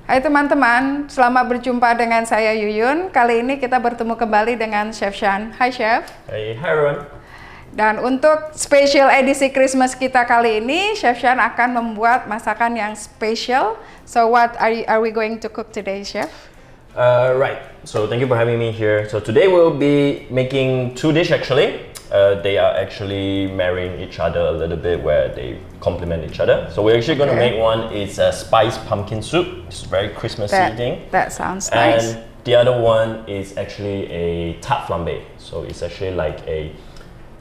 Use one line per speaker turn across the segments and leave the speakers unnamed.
Hai teman-teman, selamat berjumpa dengan saya Yuyun. Kali ini kita bertemu kembali dengan Chef Shan. Hai Chef.
Hey, hi everyone.
Dan untuk special edisi Christmas kita kali ini, Chef Shan akan membuat masakan yang spesial. So what are we going to cook today, Chef?
Right, so thank you for having me here. So today we'll be making two dishes actually. They are actually marrying each other a little bit where they complement each other. So we're actually going to make one is a spiced pumpkin soup. It's very Christmassy thing.
That sounds nice.
And the other one is actually a Tart Flambee. So it's actually like a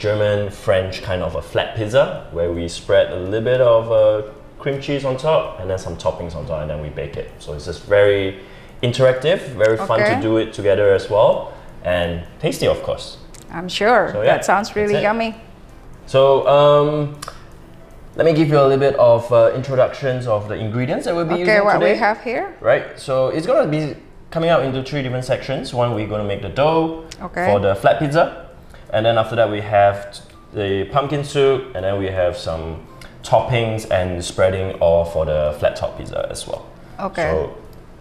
German French kind of a flat pizza where we spread a little bit of cream cheese on top and then some toppings on top and then we bake it. So it's just very interactive, very fun to do it together as well, and tasty of course.
I'm sure. So, yeah, that sounds really yummy.
So let me give you a little bit of introductions of the ingredients that we'll be using today.
Okay, what we have here.
Right, so it's going to be coming out into three different sections. One, we're going to make the dough for the flat pizza. And then after that, we have the pumpkin soup. And then we have some toppings and spreading all for the flat top pizza as well.
Okay.
So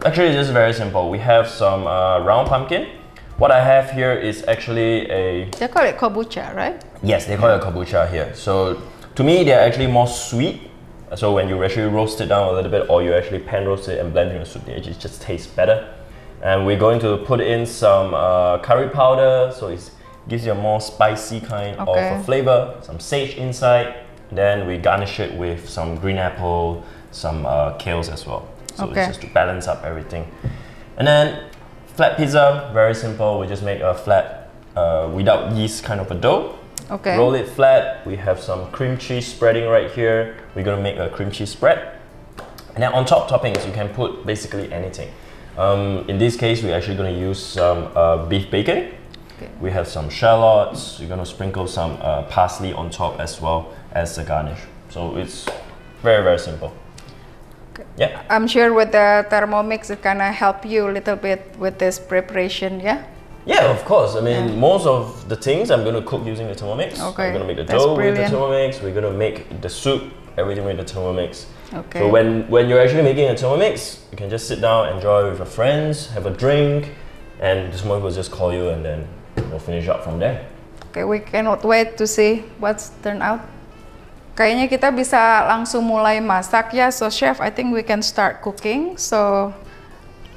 actually, it's just very simple. We have some round pumpkin. What I have here is actually a...
They call it kombucha, right?
Yes, they call it kombucha here. So to me, they're actually more sweet. So when you actually roast it down a little bit or you actually pan roast it and blend it in the soup, it just tastes better. And we're going to put in some curry powder. So it gives you a more spicy kind of a flavor. Some sage inside. Then we garnish it with some green apple, some kales as well. So it's just to balance up everything. And then flat pizza, very simple. We just make a flat, without yeast kind of a dough.
Okay.
Roll it flat. We have some cream cheese spreading right here. We're gonna make a cream cheese spread. And then on top toppings, you can put basically anything. In this case, we're actually gonna use some beef bacon. Okay. We have some shallots. We're gonna sprinkle some parsley on top as well as the garnish. So it's very, very simple. Yeah,
I'm sure with the Thermomix it's gonna help you a little bit with this preparation, yeah?
Yeah, of course. I mean, most of the things I'm gonna cook using the Thermomix.
Okay.
I'm gonna make the dough with the Thermomix. We're gonna make the soup, everything with the Thermomix.
Okay.
So when you're actually making a Thermomix, you can just sit down, enjoy with your friends, have a drink, and this one will just call you and then we'll finish up from there.
Okay, we cannot wait to see what's turned out. Kayaknya kita bisa langsung mulai masak ya. So chef, I think we can start cooking. So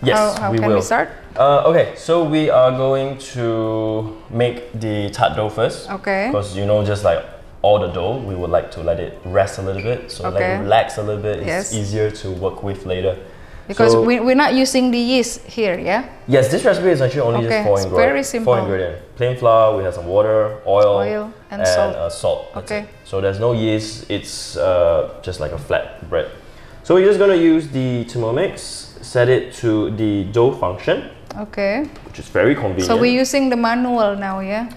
yes,
how can we start?
Okay, so we are going to make the tart dough first.
Okay.
Because you know, just like all the dough, we would like to let it rest a little bit. So let it relax a little bit. It's easier to work with later.
Because we're not using the yeast here, yeah?
Yes, this recipe is actually only just four ingredients.
Very simple.
4 ingredients. Plain flour, we have some water, oil
and salt.
Salt. Okay. So there's no yeast, it's just like a flat bread. So we're just going to use the Thermomix, set it to the dough function.
Okay.
Which is very convenient.
So we're using the manual now, yeah?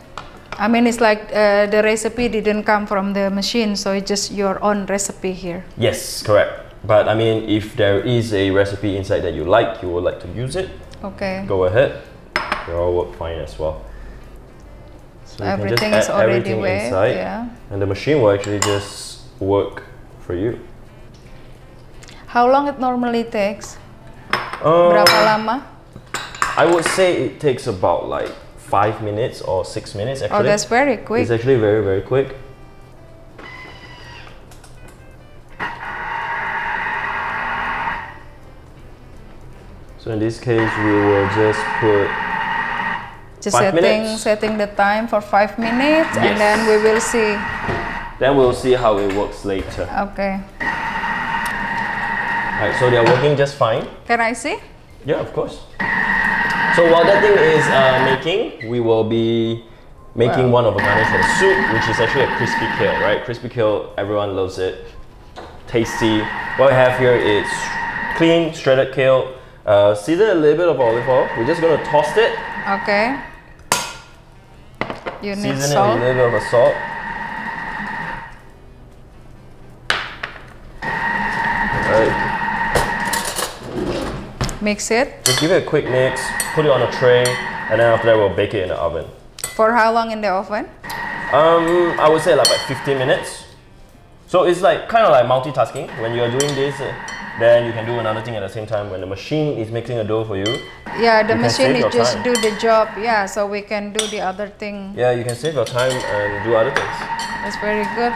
I mean, it's like the recipe didn't come from the machine, so it's just your own recipe here.
Yes, correct. But I mean, if there is a recipe inside that you would like to use it, go ahead. It'll all work fine as well. So
everything is already
inside, and the machine will actually just work for you.
How long it normally takes? Berapa lama?
I would say it takes about like 5 minutes or 6 minutes actually.
Oh, that's very quick.
It's actually very, very quick. So in this case, we will just put 5 minutes.
Setting the time for 5 minutes, and then we will see.
Then we'll see how it works later.
Okay.
Alright, so they are working just fine.
Can I see?
Yeah, of course. So while that thing is making, we will be making one of a garnish for the soup, which is actually a crispy kale, right? Crispy kale, everyone loves it. Tasty. What we have here is clean, shredded kale. Season a little bit of olive oil. We're just gonna toss it.
Okay. You need
season
salt.
it with a little bit of salt. Alright.
Mix it.
Just give it a quick mix. Put it on a tray, and then after that we'll bake it in the oven.
For how long in the oven?
I would say like 15 minutes. So it's like kind of like multitasking when you're doing this. then you can do another thing at the same time. When the machine is mixing a dough for you,
Yeah, the
you can
machine
save
is
your
just
time.
do the job. Yeah, so we can do the other thing.
Yeah, you can save your time and do other things.
That's very good.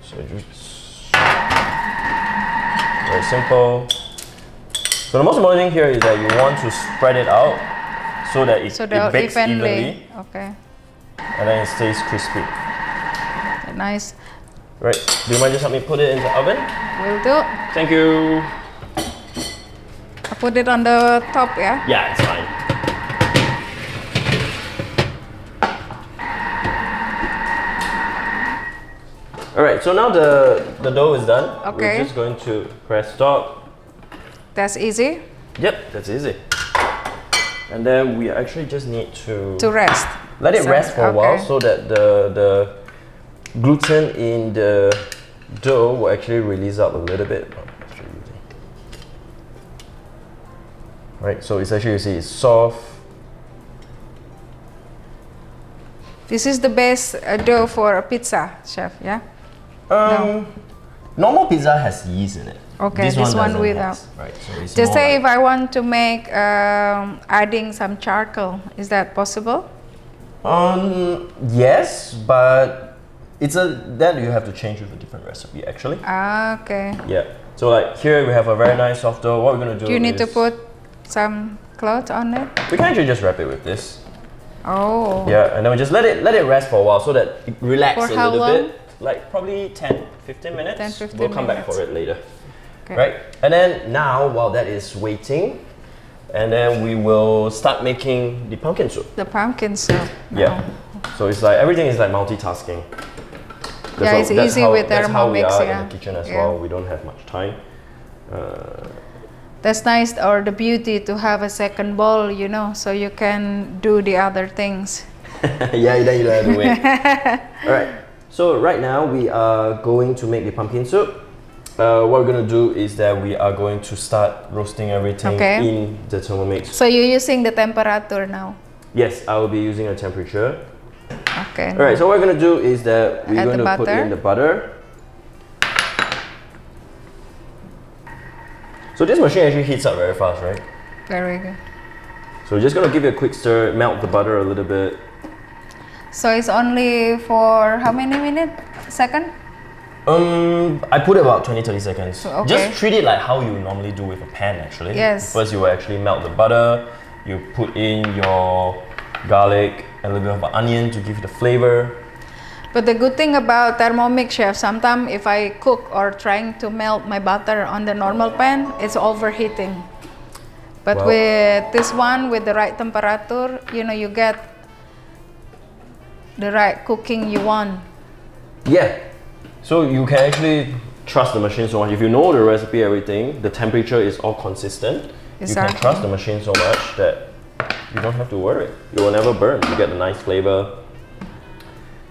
So just very simple. So the most important thing here is that you want to spread it out so that it bakes evenly
Okay.
and then it stays crispy.
Nice.
Right, do you mind just help me put it in the oven?
Will do.
Thank you.
I put it on the top, yeah?
Yeah, it's fine. Alright, so now the dough is done.
Okay.
We're just going to press stop.
That's easy.
Yep, that's easy. And then we actually just need to
rest.
let it rest for a while
okay.
so that the gluten in the dough will actually release up a little bit. Right, so it's actually, you see, it's soft.
This is the best dough for a pizza, chef, yeah?
Normal pizza has yeast in it.
Okay, this one
doesn't
without.
have, right, so it's
Just
more
say
like-
if I want to make adding some charcoal, is that possible?
Yes, but that you have to change with a different recipe actually.
Ah, okay.
Yeah. So like here we have a very nice soft dough. What we're gonna do
Do you need to
is-
put some cloth on it?
We can actually just wrap it with this.
Oh.
Yeah, and then we just let it rest for a while so that it relaxes
For
a
how
little
long?
bit. Like probably 10-15 minutes.
10-15
we'll come back
minutes.
for it later.
Okay.
Right? And then now while that is waiting, and then we will start making the pumpkin soup.
The pumpkin soup.
Yeah. So it's like everything is like multitasking.
Yeah, it's easy with
That's how we
Thermomix,
are
yeah.
in the kitchen as
Yeah.
well. We don't have much time.
That's nice, or the beauty to have a second bowl, you know, so you can do the other things.
Yeah, then you don't have to wait. All right. So right now we are going to make the pumpkin soup. What we're gonna do is that we are going to start roasting everything
Okay.
in the Thermomix.
So you're using the temperature now?
Yes, I will be using a temperature.
Okay.
All right. So what we're gonna do is that we're
Add
going
the
to put
butter.
in the butter. So this machine actually heats up very fast, right?
Very good.
So we're just gonna give it a quick stir, melt the butter a little bit.
So it's only for how many minutes? Second?
I put about 20-30 seconds.
Okay.
Just treat it like how you normally do with a pan actually.
Yes.
First you will actually melt the butter, you put in your garlic and a little bit of onion to give it the flavor.
But the good thing about Thermomix, chef, sometimes if I cook or trying to melt my butter on the normal pan, it's overheating. But
Well-
with this one, with the right temperature, you know, you get the right cooking you want.
Yeah. So you can actually trust the machine so much. If you know the recipe, everything, the temperature is all consistent. You
Exactly.
can trust the machine so much that you don't have to worry. It will never burn. You get a nice flavor.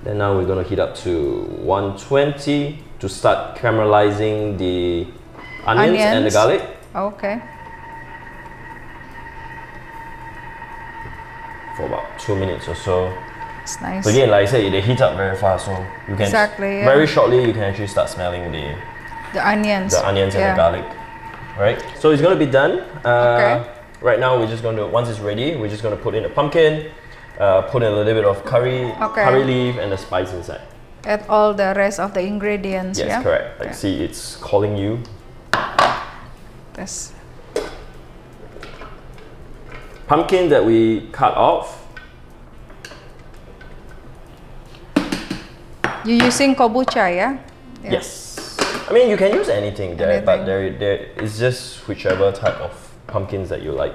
Then now we're going to heat up to 120 to start caramelizing the onions and the garlic.
Okay.
For about 2 minutes or so.
It's nice.
So again, like I said, they heat up very fast, so you can
Exactly, yeah.
very shortly you can actually start smelling the
The onions.
and the garlic. Right? So it's going to be done.
Okay.
Right now we're just going to, once it's ready, we're just going to put in a pumpkin, put in a little bit of curry leaf and the spice inside.
Add all the rest of the ingredients.
Yes,
yeah?
correct. Like see, it's calling you.
That's
Pumpkin that we cut off.
you're using kombucha, yeah? Yeah.
Yes. I mean, you can use anything there, but
Anything.
there it's just whichever type of pumpkins that you like.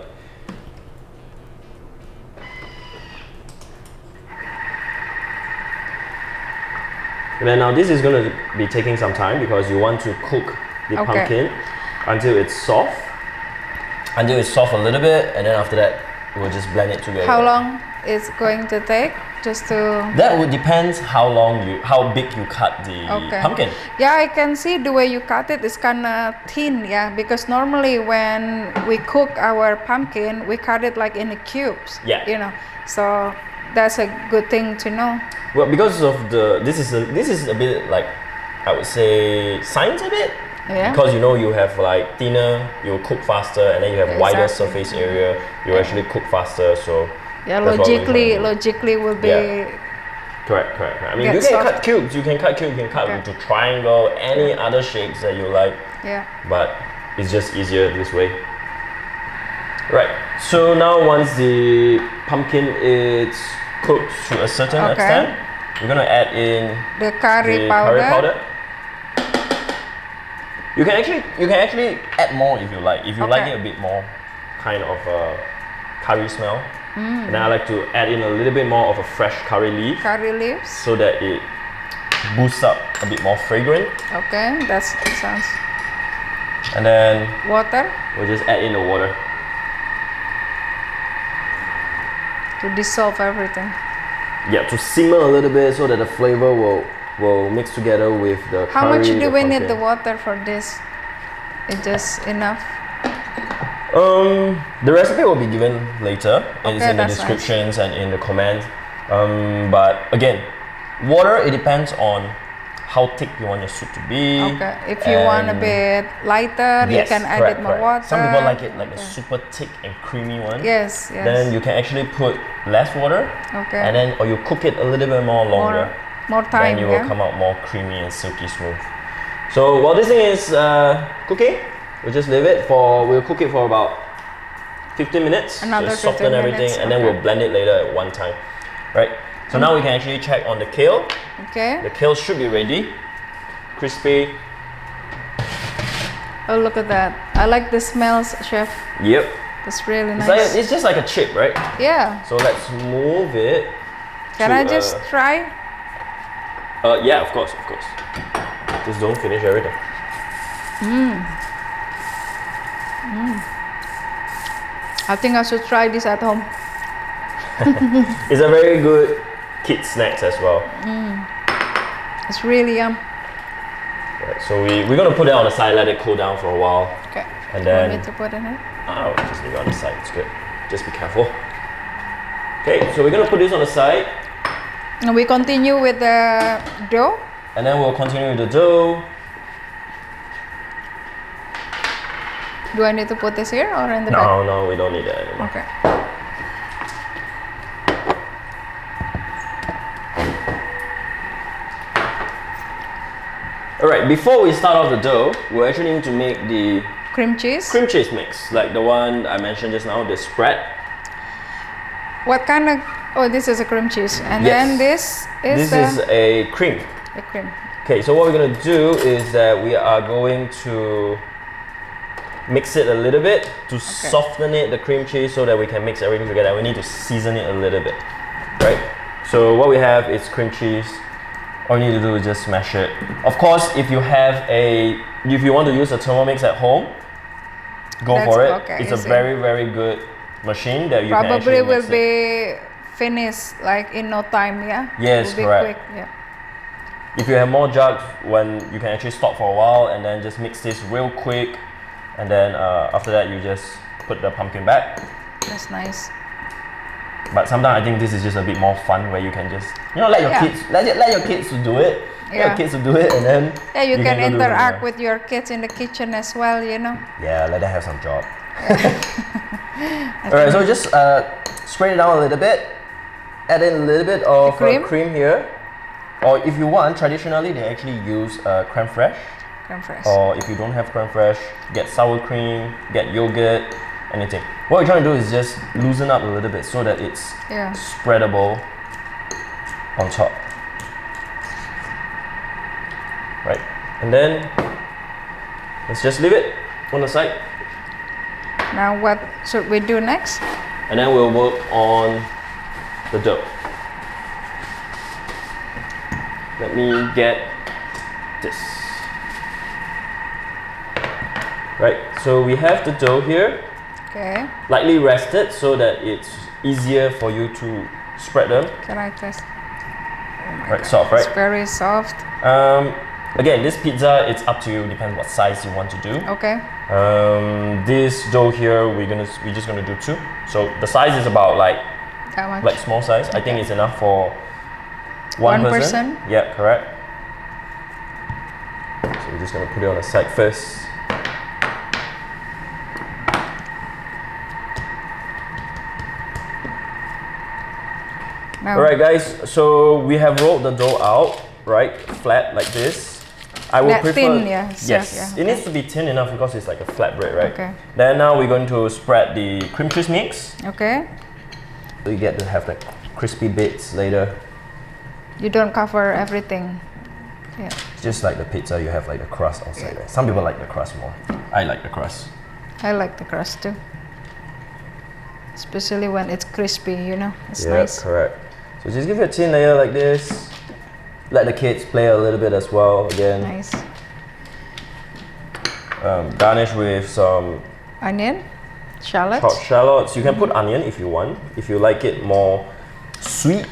And then now this is going to be taking some time because you want to cook the
Okay.
pumpkin until it's soft. Until it's soft a little bit, and then after that, we'll just blend it together.
How long it's going to take just to...
That would depend how big you cut the pumpkin.
Yeah, I can see the way you cut it is kind of thin, yeah, because normally when we cook our pumpkin, we cut it like in the cubes.
Yeah.
You know, so that's a good thing to know.
Well, because of this is a bit like, I would say, science a bit.
Yeah.
Because you know you have like thinner, you cook faster, and then you have wider
Exactly.
surface area, you actually cook faster. So
Yeah,
that's what we're trying to do.
logically will be.
Yeah. Correct. I mean,
Get
you can
soft.
cut cubes. You can cut
Okay.
into triangle, any other shapes that you like.
Yeah.
But it's just easier this way. Right. So now once the pumpkin is cooked to a certain
Okay.
extent, we're gonna add in
The curry
the
powder.
curry powder. You can actually add more if you like. If you like
Okay.
it a bit more, kind of curry smell. And then I like to add in a little bit more of a fresh curry leaf
Curry leaves.
so that it boosts up a bit more fragrant.
Okay, that sounds.
And then
Water
we'll just add in the water.
to dissolve everything.
Yeah, to simmer a little bit so that the flavor will mix together with the curry.
How much do we need
pumpkin.
the water for this? It's just enough.
The recipe will be given later. It's
Okay,
in the
that's
descriptions and in the comments. But again, water, it depends on how thick you want your soup to be.
Okay, if you want a
and-
bit lighter, you
Yes,
can add
correct,
it more
correct.
water.
Some people like it like a
Okay.
super thick and creamy one.
Yes, yes.
Then you can actually put less water,
Okay.
and then or you cook it a little bit more longer.
more time,
then you
yeah.
will come out more creamy and silky smooth. So while this thing is cooking, we'll just leave it for, we'll cook it for about 15 minutes.
Another
just soften
15
everything,
minutes,
and then
okay.
we'll blend it later at one time. Right? So now we can actually check on the kale.
Okay.
The kale should be ready. Crispy.
Oh, look at that. I like the smells, chef.
Yep.
It's really
It's,
nice.
it's just like a chip, right?
Yeah.
So let's move it.
Can
to,
I just try?
Yeah, of course. Just don't finish everything.
I think I should try this at home.
It's a very good kid snacks as well.
It's really yum.
Right, so we're gonna put it on the side, let it cool down for a while.
Okay.
And
Want
then
me to put in it?
I'll just leave it on the side, it's good. Just be careful. Okay, so we're gonna put this on the side,
And we continue with the dough.
and then we'll continue with the dough.
Do I need to put this here or in the back?
No, we don't need that anymore.
Okay.
Alright, before we start off the dough, we actually need to make the
Cream cheese.
cream cheese mix, like the one I mentioned just now, the spread.
What kind of? Oh, this is a cream cheese, and
Yes.
then this is
This is a cream.
the cream.
Okay, so what we're gonna do is that we are going to mix it a little bit to soften it, the cream cheese, so that we can mix everything together. We need to season it a little bit, right? So what we have is cream cheese. All you need to do is just smash it. Of course, if you want to use a Thermomix at home, go
That's
for it.
okay,
It's a
easy.
very, very good machine that you can
Probably
actually
will
mix it.
be finished like in no time. Yeah.
Yes,
will be
correct.
quick. Yeah.
If you have more jugs, when you can actually stop for a while and then just mix this real quick, and then after that you just put the pumpkin back.
That's nice.
But sometimes I think this is just a bit more fun, where you can just let your
Yeah.
kids let your kids to do it. Let
Yeah.
your kids to do it, and then
Yeah, you can
go do it
interact
yourself.
with your kids in the kitchen as well. You know.
Yeah, let them have some job. Alright, so just spread it down a little bit. Add in a little bit of
cream?
cream here. Or if you want, traditionally they actually use creme fraiche.
Creme fraiche.
Or if you don't have creme fraiche, get sour cream, get yogurt, anything. What we're trying to do is just loosen up a little bit so that it's
Yeah.
spreadable on top. Right, and then let's just leave it on the side,
Now what should we do next?
and then we'll work on the dough. Let me get this. Right, so we have the dough here,
Okay.
lightly rested so that it's easier for you to spread them.
Can I test? Oh my
Right,
God,
soft, right?
It's very soft.
Again, this pizza, it's up to you, depends what size you want to do.
Okay.
This dough here, we're just gonna do 2. So the size is about like
That much.
small size. I think
Okay.
it's enough for one
One
person.
person?
Yeah, correct. So we we're just gonna put it on the side first.
Now,
Alright guys, so we have rolled the dough out, right, flat like this. I would
that
prefer,
thin, yeah.
yes,
Yeah,
it needs to be thin enough because it's like a flat bread, right?
Okay.
Then now we're going to spread the cream cheese mix.
Okay.
So you get to have like crispy bits later.
You don't cover everything. Yeah.
Just like the pizza, you have like the crust outside, right? Some people like the crust more. I like the crust.
I like the crust too. Especially when it's crispy, you know. It's
Yeah,
nice.
correct. So just give it a thin layer like this. Let the kids play a little bit as well again.
Nice.
Garnish with some
Onion, shallots.
chopped shallots. You can put onion if you want. If you like it more sweet,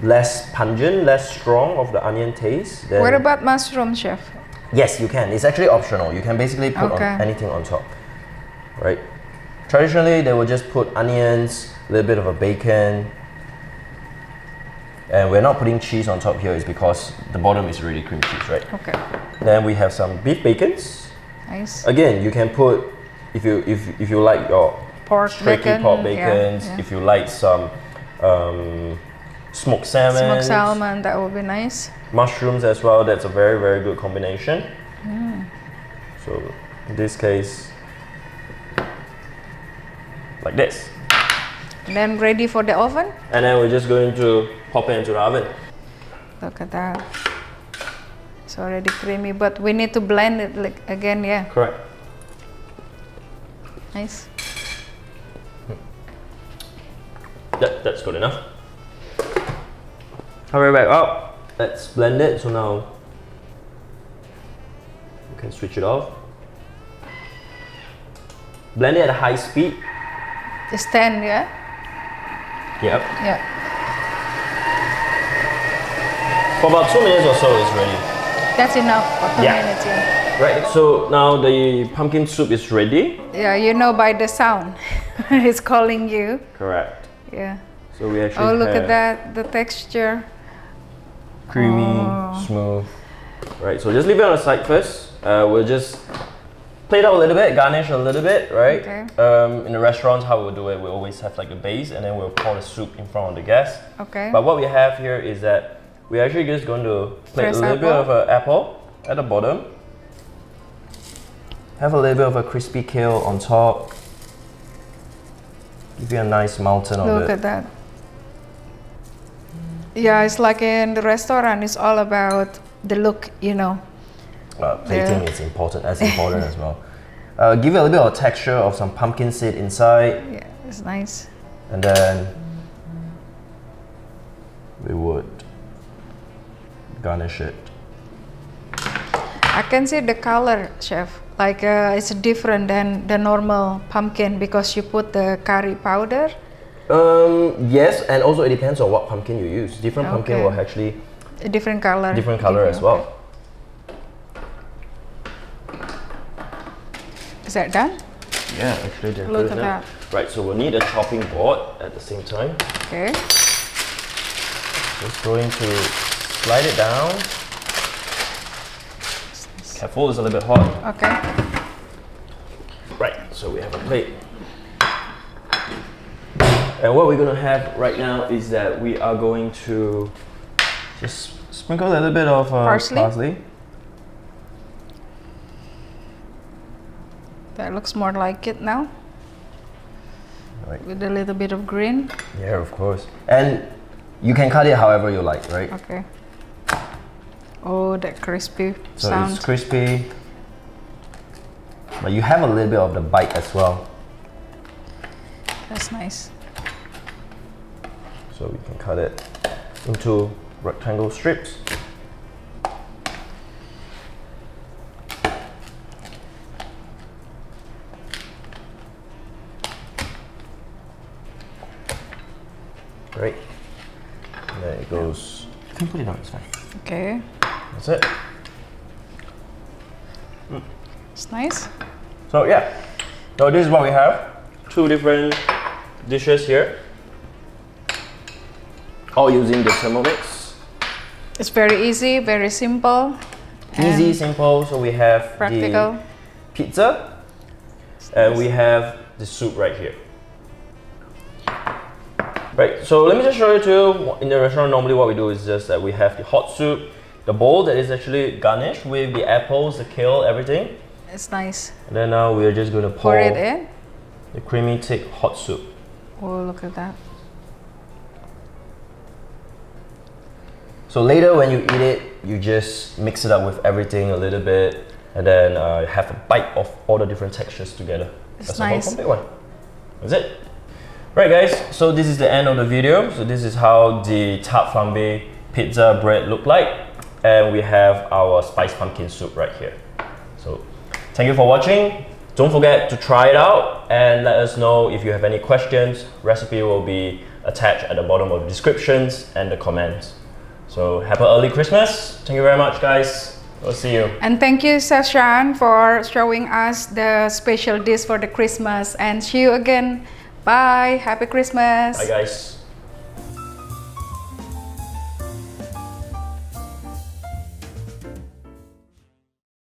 less pungent, less strong of the onion taste. Then
What about mushroom, chef?
yes, you can. It's actually optional. You can basically put on anything on top, right? Traditionally, they will just put onions, a little bit of a bacon, and we're not putting cheese on top here is because the bottom is already cream cheese, right?
Okay.
Then we have some beef bacons.
Nice.
Again, you can put if you like your
Pork
tricky
bacon.
pork
yeah,
bacons.
yeah.
If you like some smoked salmon,
Smoked salmon, that would be nice.
mushrooms as well. That's a very very good combination. So in this case, like this.
And then ready for the oven.
And then we're just going to pop it into the oven.
Look at that. It's already creamy, but we need to blend it like again, yeah.
Correct.
Nice.
That's good enough. Hurry back up. Let's blend it. So now you can switch it off. Blend it at a high speed.
It's 10, yeah?
Yep.
Yeah.
For about 2 minutes or so, it's ready.
That's enough for 2
Yeah.
minutes, yeah.
Right. So now the pumpkin soup is ready.
Yeah, you know by the sound. It's calling you.
Correct.
Yeah.
So we actually
Oh, look
have
at that, the texture.
creamy, smooth. Right. So just leave it on the side first. We'll just plate out a little bit, garnish a little bit, right?
Okay.
In the restaurants, how we'll do it, we always have like a base, and then we'll pour the soup in front of the guest.
Okay.
But what we have here is that we're actually just going to plate
Fresh
a little bit of an apple at the bottom. Have a little bit of a crispy kale on top. Give you a nice mountain of
Look
it.
at that. Yeah, it's like in the restaurant, it's all about the look, you know.
Plating is important, as important as well. Give it a little bit of texture of some pumpkin seed inside,
Yeah, it's nice.
and then we would garnish it.
I can see the color, chef. Like it's different than the normal pumpkin because you put the curry powder.
Yes, and also it depends on what pumpkin you use. Different pumpkin
Okay.
will actually
A different color.
different color as well.
Okay. Is that done?
Yeah, actually they're
Look
good
at
now.
that.
Right, so we'll need a chopping board at the same time.
Okay.
Just going to slide it down. Careful, it's a little bit hot.
Okay.
Right, so we have a plate. And what we're gonna have right now is that we are going to just sprinkle a little bit of parsley.
That looks more like it now.
Right.
With a little bit of green.
Yeah, of course. And you can cut it however you like, right?
Okay. Oh, that crispy
So
sound.
it's crispy, but you have a little bit of the bite as well.
That's nice.
So we can cut it into rectangle strips. Right. And then it goes. You can put it on, it's fine.
Okay.
That's it.
It's nice.
So yeah. So this is what we have. Two different dishes here. All using the Thermomix.
It's very easy, very simple,
Easy,
And
simple. So we have
practical.
the pizza, and we have the soup right here. Right, so let me just show you too. In the restaurant, normally what we do is just that we have the hot soup, the bowl that is actually garnished with the apples, the kale, everything.
It's nice.
And then now we're just gonna pour
Pour it in.
the creamy thick hot soup.
Oh, look at that.
So later when you eat it, you just mix it up with everything a little bit, and then have a bite of all the different textures together.
It's
That's
nice.
a whole complete one. That's it. Right guys, so this is the end of the video. So this is how the Tart Flambee pizza bread look like. And we have our spiced pumpkin soup right here. So thank you for watching. Don't forget to try it out and let us know if you have any questions. Recipe will be attached at the bottom of the descriptions and the comments. So have an early Christmas. Thank you very much guys. We'll see you.
And thank you, Sashan, for showing us the special dish for the Christmas. And see you again. Bye. Happy Christmas.
Bye guys.